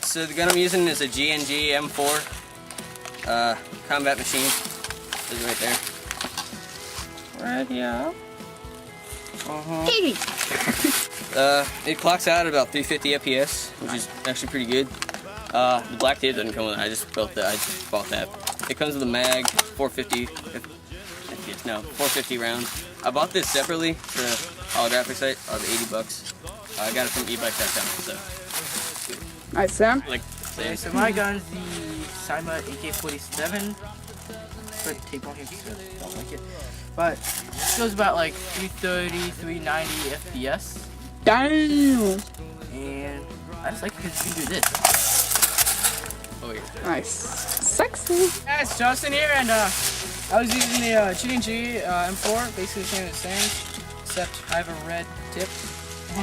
Alright, so the gun I'm using is a G&G M4 combat machine. It's right there. Right here. It clocks out at about 350 FPS, which is actually pretty good. The black tape doesn't come with it. I just bought that. It comes with a mag, 450 FPS. No, 450 rounds. I bought this separately for the holographic sight. It was 80 bucks. I got it from ebike.com. So. Alright, Sam. Okay, so my gun's the Cyma AK-47. Put tape on here because I don't like it. But it goes about like 330, 390 FPS. Damn! And I just like it because you can do this. Oh yeah. Nice. Sexy. Yeah, it's Justin here, and I was using the G&G M4, basically the same as saying, except I have a red tip.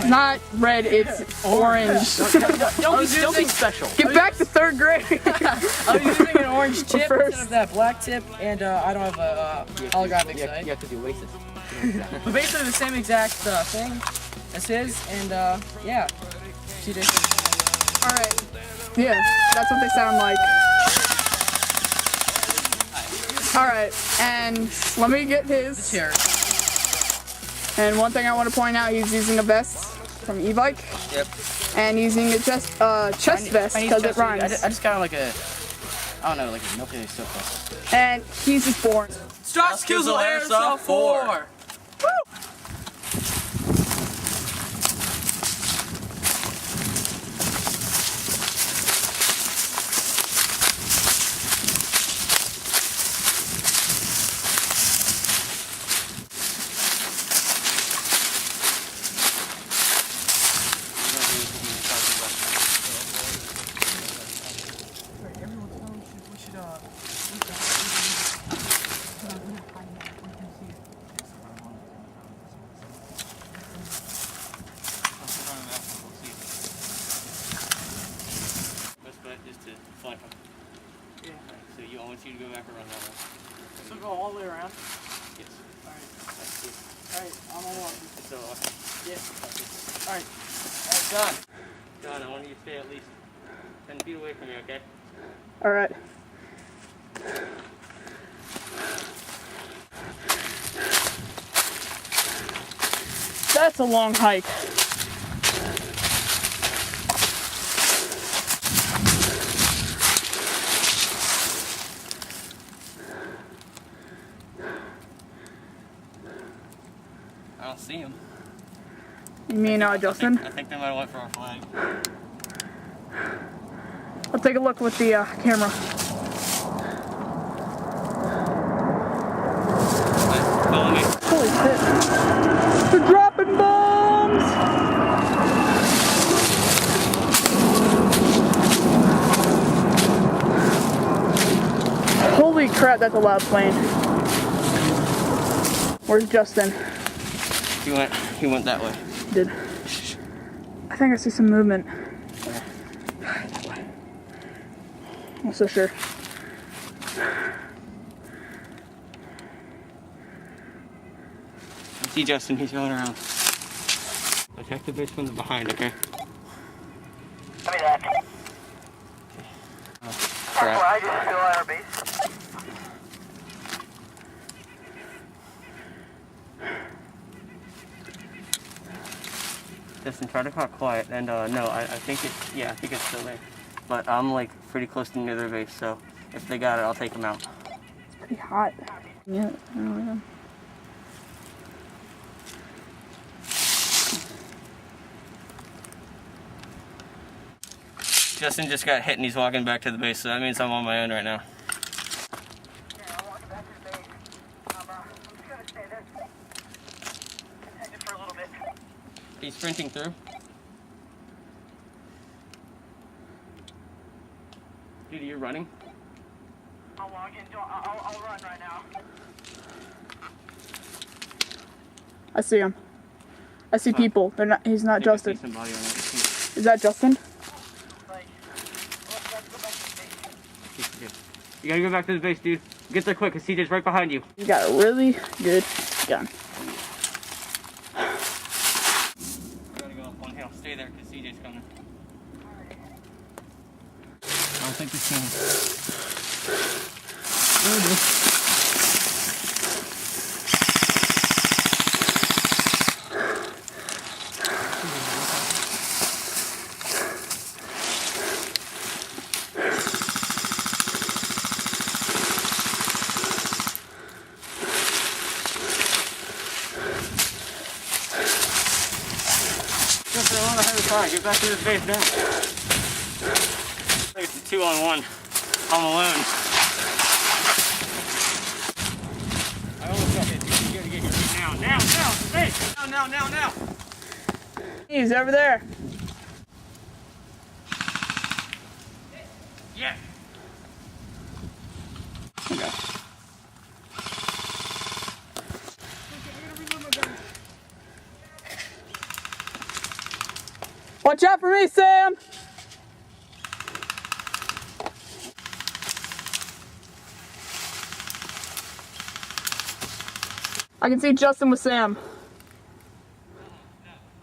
Not red, it's orange. Don't be special. Get back to 3rd grade. I was using an orange tip instead of that black tip, and I don't have a holographic sight. You have to do laces. But basically the same exact thing as his, and yeah. Alright. Yeah, that's what they sound like. Alright, and let me get his. Chair. And one thing I want to point out, he's using a vest from e-bike. Yep. And using a chest vest because it rhymes. I just got like a, I don't know, like a milky silk vest. And he's just born. Strauskizle Airsoft 4! Woo! Just to flank them. Yeah. So I want you to go back around that way. So go all the way around? Yes. Alright, I'm on one. So awesome. Yeah. Alright, done. John, I want you to stay at least 10 feet away from me, okay? Alright. That's a long hike. I don't see him. You mean Justin? I think they might have went for our flag. I'll take a look with the camera. Follow me. Holy shit. They're dropping bombs! Holy crap, that's a loud plane. Where's Justin? He went that way. Did. I think I see some movement. I'm not so sure. I see Justin, he's going around. Attack the base from the behind, okay? Copy that. Crap. I just still at our base. Justin, try to talk quiet, and no, I think it's still there. But I'm like pretty close to near their base, so if they got it, I'll take them out. It's pretty hot. Yeah, I don't know. Justin just got hit and he's walking back to the base, so that means I'm on my own right now. Yeah, I'm walking back to the base. I'm just gonna stay there. Just for a little bit. He's sprinting through. Dude, you're running? I'll log in. I'll run right now. I see him. I see people. They're not. He's not I think I see Justin. somebody on that. Is that Justin? You gotta go back to the base, dude. Get there quick, cause CJ's right behind you. You got a really good gun. You gotta go up one hill. Stay there, cause CJ's coming. don't think this can. Get back to the base now. It's a 2-on-1. I'm alone. I almost got it. You gotta get here now. Hey! Now. He's over there. Yeah. Okay. Watch out for me, Sam! I can see Justin with Sam.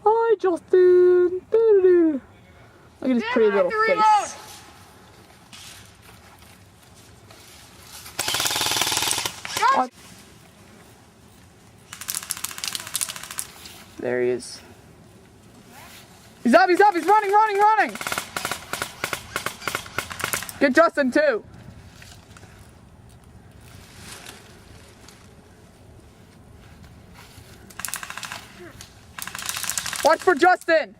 Hi, Justin! Doo-doo-doo. Look at his pretty little face. What? There he is. He's up, he's running! Get Justin too. Watch for Justin.